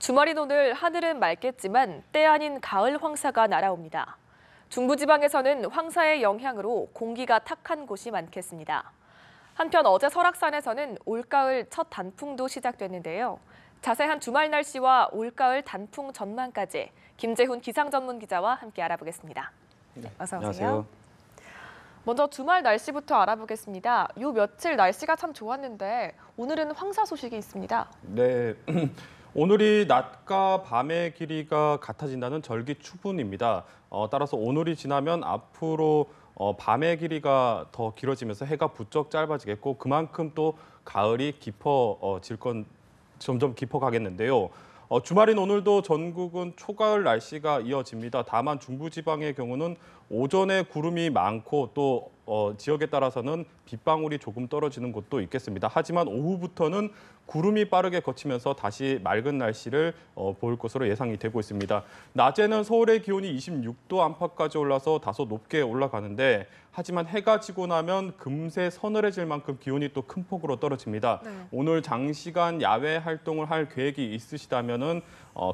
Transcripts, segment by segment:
주말인 오늘 하늘은 맑겠지만 때 아닌 가을 황사가 날아옵니다. 중부지방에서는 황사의 영향으로 공기가 탁한 곳이 많겠습니다. 한편 어제 설악산에서는 올가을 첫 단풍도 시작됐는데요. 자세한 주말 날씨와 올가을 단풍 전망까지 김재훈 기상전문기자와 함께 알아보겠습니다. 어서 오세요. 안녕하세요. 먼저 주말 날씨부터 알아보겠습니다. 요 며칠 날씨가 참 좋았는데 오늘은 황사 소식이 있습니다. 네, 오늘이 낮과 밤의 길이가 같아진다는 절기추분입니다. 따라서 오늘이 지나면 앞으로 밤의 길이가 더 길어지면서 해가 부쩍 짧아지겠고 그만큼 또 가을이 점점 깊어가겠는데요. 주말인 오늘도 전국은 초가을 날씨가 이어집니다. 다만 중부지방의 경우는 오전에 구름이 많고 또 지역에 따라서는 빗방울이 조금 떨어지는 곳도 있겠습니다. 하지만 오후부터는 구름이 빠르게 걷히면서 다시 맑은 날씨를 보일 것으로 예상이 되고 있습니다. 낮에는 서울의 기온이 26도 안팎까지 올라서 다소 높게 올라가는데 하지만 해가 지고 나면 금세 서늘해질 만큼 기온이 또 큰 폭으로 떨어집니다. 네. 오늘 장시간 야외 활동을 할 계획이 있으시다면은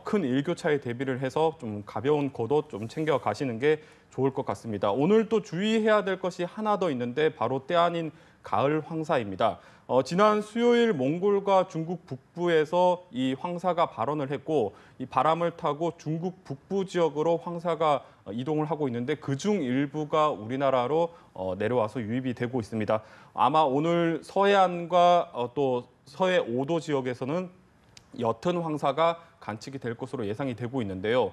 큰 일교차에 대비를 해서 좀 가벼운 겉옷 좀 챙겨 가시는 게 좋을 것 같습니다. 오늘 또 주의해야 될 것이 하나 더 있는데 바로 때 아닌 가을 황사입니다. 지난 수요일 몽골과 중국 북부에서 이 황사가 발원을 했고 이 바람을 타고 중국 북부 지역으로 황사가 이동을 하고 있는데 그중 일부가 우리나라로 내려와서 유입이 되고 있습니다. 아마 오늘 서해안과 또 서해 5도 지역에서는 옅은 황사가 관측이 될 것으로 예상이 되고 있는데요.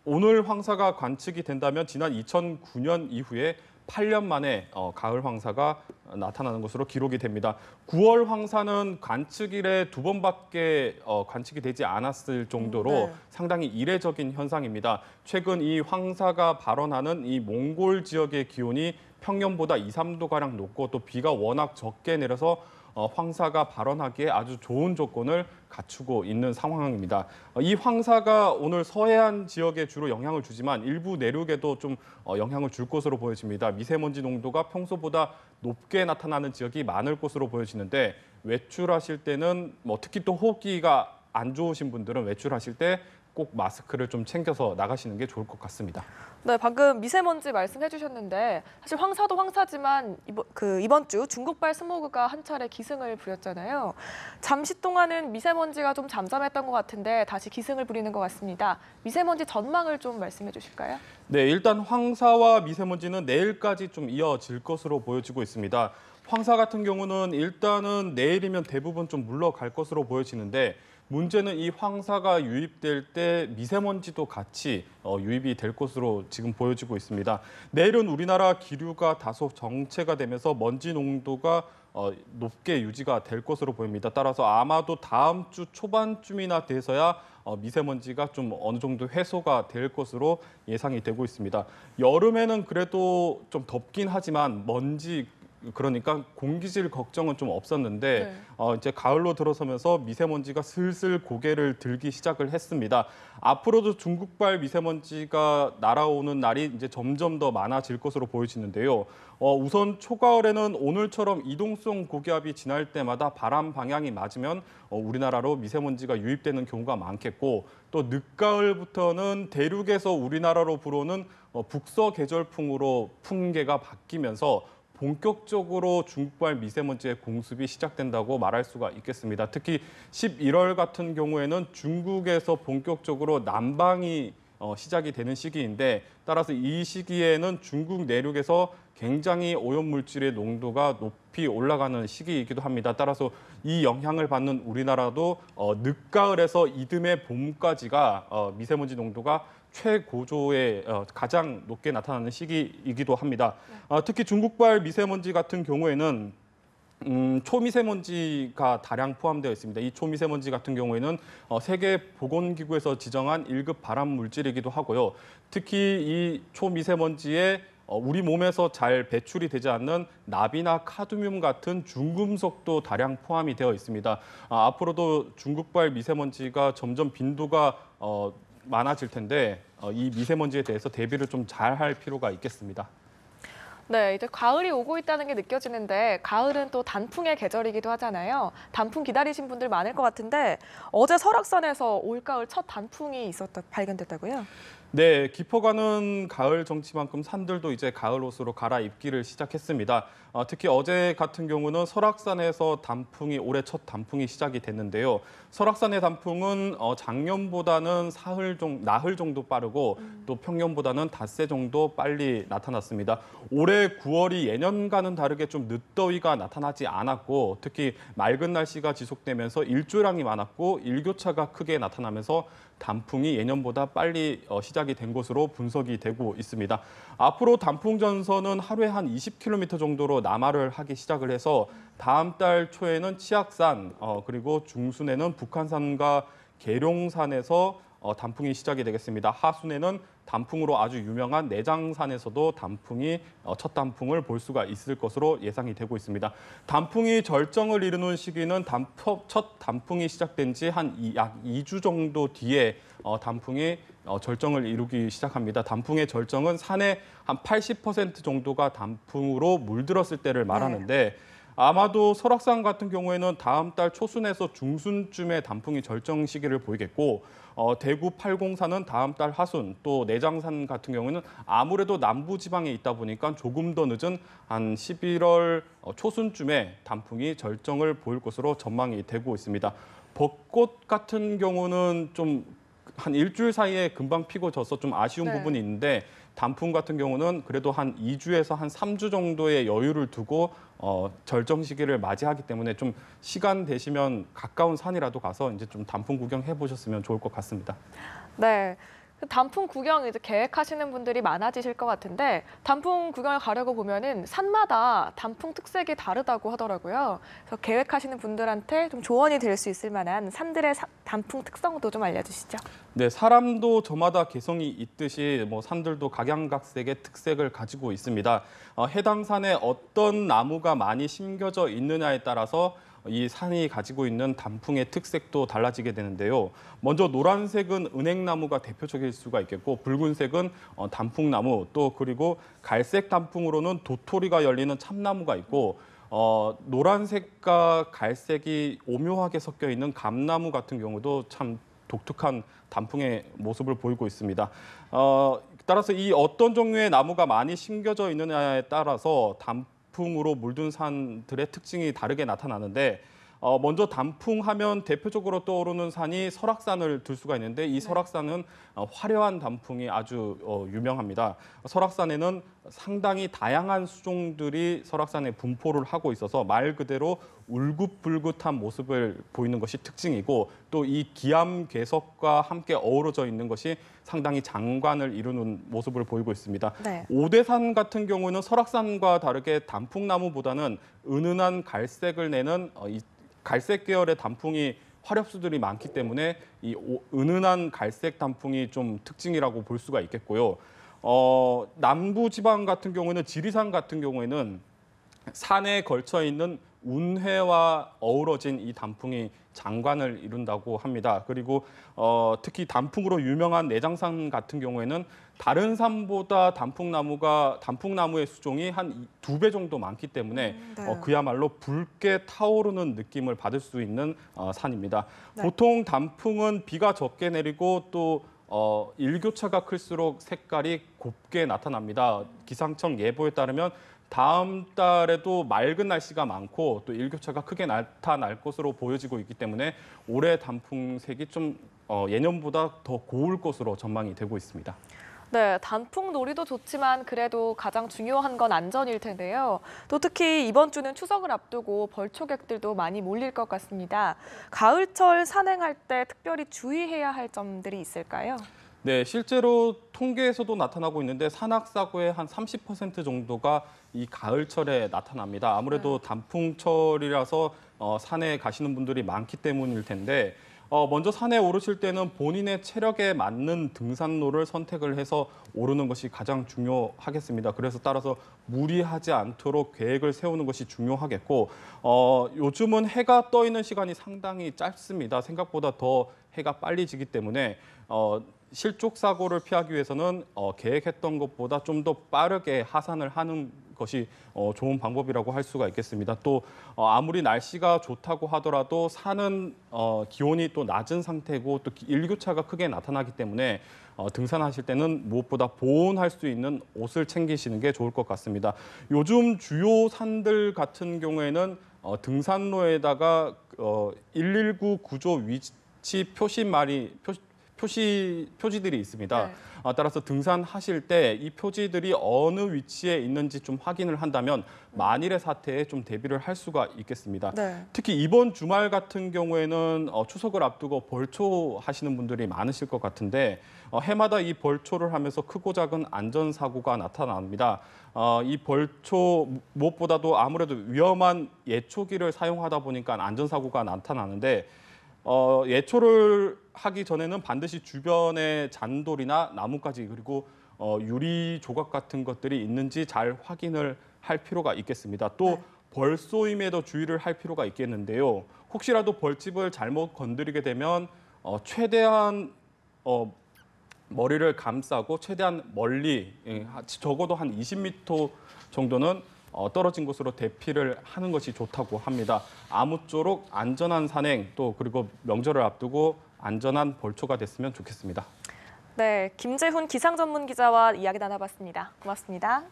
오늘 황사가 관측이 된다면 지난 2009년 이후에 8년 만에 가을 황사가 나타나는 것으로 기록이 됩니다. 9월 황사는 관측 이래 2번밖에 관측이 되지 않았을 정도로 네. 상당히 이례적인 현상입니다. 최근 이 황사가 발원하는 이 몽골 지역의 기온이 평년보다 2, 3도가량 높고 또 비가 워낙 적게 내려서 황사가 발원하기에 아주 좋은 조건을 갖추고 있는 상황입니다. 이 황사가 오늘 서해안 지역에 주로 영향을 주지만 일부 내륙에도 좀 영향을 줄 것으로 보여집니다. 미세먼지 농도가 평소보다 높게 나타나는 지역이 많을 것으로 보여지는데 외출하실 때는 특히 또 호흡기가 안 좋으신 분들은 외출하실 때 꼭 마스크를 좀 챙겨서 나가시는 게 좋을 것 같습니다. 네, 방금 미세먼지 말씀해 주셨는데 사실 황사도 황사지만 이번 주 중국발 스모그가 한 차례 기승을 부렸잖아요. 잠시 동안은 미세먼지가 좀 잠잠했던 것 같은데 다시 기승을 부리는 것 같습니다. 미세먼지 전망을 좀 말씀해 주실까요? 네, 일단 황사와 미세먼지는 내일까지 좀 이어질 것으로 보여지고 있습니다. 황사 같은 경우는 일단은 내일이면 대부분 좀 물러갈 것으로 보여지는데 문제는 이 황사가 유입될 때 미세먼지도 같이 유입이 될 것으로 지금 보여지고 있습니다. 내일은 우리나라 기류가 다소 정체가 되면서 먼지 농도가 높게 유지가 될 것으로 보입니다. 따라서 아마도 다음 주 초반쯤이나 돼서야 미세먼지가 좀 어느 정도 해소가 될 것으로 예상이 되고 있습니다. 여름에는 그래도 좀 덥긴 하지만 그러니까 공기질 걱정은 좀 없었는데 이제 가을로 들어서면서 미세먼지가 슬슬 고개를 들기 시작을 했습니다. 앞으로도 중국발 미세먼지가 날아오는 날이 이제 점점 더 많아질 것으로 보여지는데요. 우선 초가을에는 오늘처럼 이동성 고기압이 지날 때마다 바람 방향이 맞으면 우리나라로 미세먼지가 유입되는 경우가 많겠고 또 늦가을부터는 대륙에서 우리나라로 불어오는 북서 계절풍으로 풍계가 바뀌면서 본격적으로 중국발 미세먼지의 공습이 시작된다고 말할 수가 있겠습니다. 특히 11월 같은 경우에는 중국에서 본격적으로 난방이 시작이 되는 시기인데 따라서 이 시기에는 중국 내륙에서 굉장히 오염물질의 농도가 높이 올라가는 시기이기도 합니다. 따라서 이 영향을 받는 우리나라도 늦가을에서 이듬해 봄까지가 미세먼지 농도가 최고조에 가장 높게 나타나는 시기이기도 합니다. 특히 중국발 미세먼지 같은 경우에는 초미세먼지가 다량 포함되어 있습니다. 이 초미세먼지 같은 경우에는 세계보건기구에서 지정한 1급 발암 물질이기도 하고요. 특히 이 초미세먼지에 우리 몸에서 잘 배출이 되지 않는 납이나 카드뮴 같은 중금속도 다량 포함이 되어 있습니다. 앞으로도 중국발 미세먼지가 점점 빈도가 많아질 텐데 이 미세먼지에 대해서 대비를 좀 잘 할 필요가 있겠습니다. 네, 이제 가을이 오고 있다는 게 느껴지는데 가을은 또 단풍의 계절이기도 하잖아요. 단풍 기다리신 분들 많을 것 같은데 어제 설악산에서 올가을 첫 단풍이 발견됐다고요? 네, 깊어가는 가을 정치만큼 산들도 이제 가을 옷으로 갈아입기를 시작했습니다. 특히 어제 같은 경우는 설악산에서 올해 첫 단풍이 시작이 됐는데요. 설악산의 단풍은 작년보다는 나흘 정도 빠르고 또 평년보다는 닷새 정도 빨리 나타났습니다. 올해 9월이 예년과는 다르게 좀 늦더위가 나타나지 않았고 특히 맑은 날씨가 지속되면서 일조량이 많았고 일교차가 크게 나타나면서 단풍이 예년보다 빨리 시작이 된 것으로 분석이 되고 있습니다. 앞으로 단풍 전선은 하루에 한 20km 정도로 남하를 하기 시작을 해서 다음 달 초에는 치악산 그리고 중순에는 북한산과 계룡산에서 단풍이 시작이 되겠습니다. 하순에는 단풍으로 아주 유명한 내장산에서도 첫 단풍을 볼 수가 있을 것으로 예상이 되고 있습니다. 단풍이 절정을 이루는 시기는 첫 단풍이 시작된 지 약 2주 정도 뒤에 단풍이 절정을 이루기 시작합니다. 단풍의 절정은 산의 한 80% 정도가 단풍으로 물들었을 때를 말하는데 아마도 설악산 같은 경우에는 다음 달 초순에서 중순쯤에 단풍이 절정 시기를 보이겠고 대구 팔공산은 다음 달 하순, 또 내장산 같은 경우는 아무래도 남부 지방에 있다 보니까 조금 더 늦은 한 11월 초순쯤에 단풍이 절정을 보일 것으로 전망이 되고 있습니다. 벚꽃 같은 경우는 좀 한 일주일 사이에 금방 피고 져서 좀 아쉬운 부분이 있는데 단풍 같은 경우는 그래도 한 2주에서 한 3주 정도의 여유를 두고 절정 시기를 맞이하기 때문에 좀 시간 되시면 가까운 산이라도 가서 이제 좀 단풍 구경해 보셨으면 좋을 것 같습니다. 네. 단풍 구경 이제 계획하시는 분들이 많아지실 것 같은데 단풍 구경을 가려고 보면은 산마다 단풍 특색이 다르다고 하더라고요. 그래서 계획하시는 분들한테 좀 조언이 될 수 있을 만한 산들의 단풍 특성도 좀 알려주시죠. 네, 사람도 저마다 개성이 있듯이 산들도 각양각색의 특색을 가지고 있습니다. 해당 산에 어떤 나무가 많이 심겨져 있느냐에 따라서 이 산이 가지고 있는 단풍의 특색도 달라지게 되는데요. 먼저 노란색은 은행나무가 대표적일 수가 있겠고 붉은색은 단풍나무, 또 그리고 갈색 단풍으로는 도토리가 열리는 참나무가 있고 노란색과 갈색이 오묘하게 섞여 있는 감나무 같은 경우도 참 독특한 단풍의 모습을 보이고 있습니다. 따라서 이 어떤 종류의 나무가 많이 심겨져 있느냐에 따라서 단풍으로 물든 산들의 특징이 다르게 나타나는데 먼저 단풍하면 대표적으로 떠오르는 산이 설악산을 들 수가 있는데 이 설악산은 화려한 단풍이 아주 유명합니다. 설악산에는 상당히 다양한 수종들이 설악산에 분포를 하고 있어서 말 그대로 울긋불긋한 모습을 보이는 것이 특징이고 또 이 기암괴석과 함께 어우러져 있는 것이 상당히 장관을 이루는 모습을 보이고 있습니다. 네. 오대산 같은 경우는 설악산과 다르게 단풍나무보다는 은은한 갈색을 내는 갈색 계열의 단풍이 화렵수들이 많기 때문에 이 은은한 갈색 단풍이 좀 특징이라고 볼 수가 있겠고요. 남부 지방 같은 경우는 지리산 같은 경우에는 산에 걸쳐 있는 운해와 어우러진 이 단풍이 장관을 이룬다고 합니다. 그리고 특히 단풍으로 유명한 내장산 같은 경우에는 다른 산보다 단풍나무의 수종이 한 2배 정도 많기 때문에 네. 그야말로 붉게 타오르는 느낌을 받을 수 있는 산입니다. 네. 보통 단풍은 비가 적게 내리고 또 일교차가 클수록 색깔이 곱게 나타납니다. 기상청 예보에 따르면 다음 달에도 맑은 날씨가 많고 또 일교차가 크게 나타날 것으로 보여지고 있기 때문에 올해 단풍색이 좀 예년보다 더 고울 것으로 전망이 되고 있습니다. 네, 단풍 놀이도 좋지만 그래도 가장 중요한 건 안전일 텐데요. 또 특히 이번 주는 추석을 앞두고 벌초객들도 많이 몰릴 것 같습니다. 가을철 산행할 때 특별히 주의해야 할 점들이 있을까요? 네, 실제로 통계에서도 나타나고 있는데 산악사고의 한 30% 정도가 이 가을철에 나타납니다. 아무래도 단풍철이라서 산에 가시는 분들이 많기 때문일 텐데 먼저 산에 오르실 때는 본인의 체력에 맞는 등산로를 선택을 해서 오르는 것이 가장 중요하겠습니다. 그래서 따라서 무리하지 않도록 계획을 세우는 것이 중요하겠고 요즘은 해가 떠 있는 시간이 상당히 짧습니다. 생각보다 더 해가 빨리 지기 때문에 실족 사고를 피하기 위해서는 계획했던 것보다 좀 더 빠르게 하산을 하는 것이 좋은 방법이라고 할 수가 있겠습니다. 또 아무리 날씨가 좋다고 하더라도 산은 기온이 또 낮은 상태고 또 일교차가 크게 나타나기 때문에 등산하실 때는 무엇보다 보온할 수 있는 옷을 챙기시는 게 좋을 것 같습니다. 요즘 주요 산들 같은 경우에는 등산로에다가 119 구조 위치 표지들이 있습니다. 네. 따라서 등산하실 때 이 표지들이 어느 위치에 있는지 좀 확인을 한다면 만일의 사태에 좀 대비를 할 수가 있겠습니다. 네. 특히 이번 주말 같은 경우에는 추석을 앞두고 벌초 하시는 분들이 많으실 것 같은데 해마다 이 벌초를 하면서 크고 작은 안전사고가 나타납니다. 이 벌초 무엇보다도 아무래도 위험한 예초기를 사용하다 보니까 안전사고가 나타나는데 예초를 하기 전에는 반드시 주변에 잔돌이나 나뭇가지 그리고 유리 조각 같은 것들이 있는지 잘 확인을 할 필요가 있겠습니다. 또 네. 벌쏘임에도 주의를 할 필요가 있겠는데요. 혹시라도 벌집을 잘못 건드리게 되면 최대한 머리를 감싸고 최대한 멀리 적어도 한 20m 정도는 떨어진 곳으로 대피를 하는 것이 좋다고 합니다. 아무쪼록 안전한 산행 또 그리고 명절을 앞두고 안전한 벌초가 됐으면 좋겠습니다. 네, 김재훈 기상 전문 기자와 이야기 나눠봤습니다. 고맙습니다.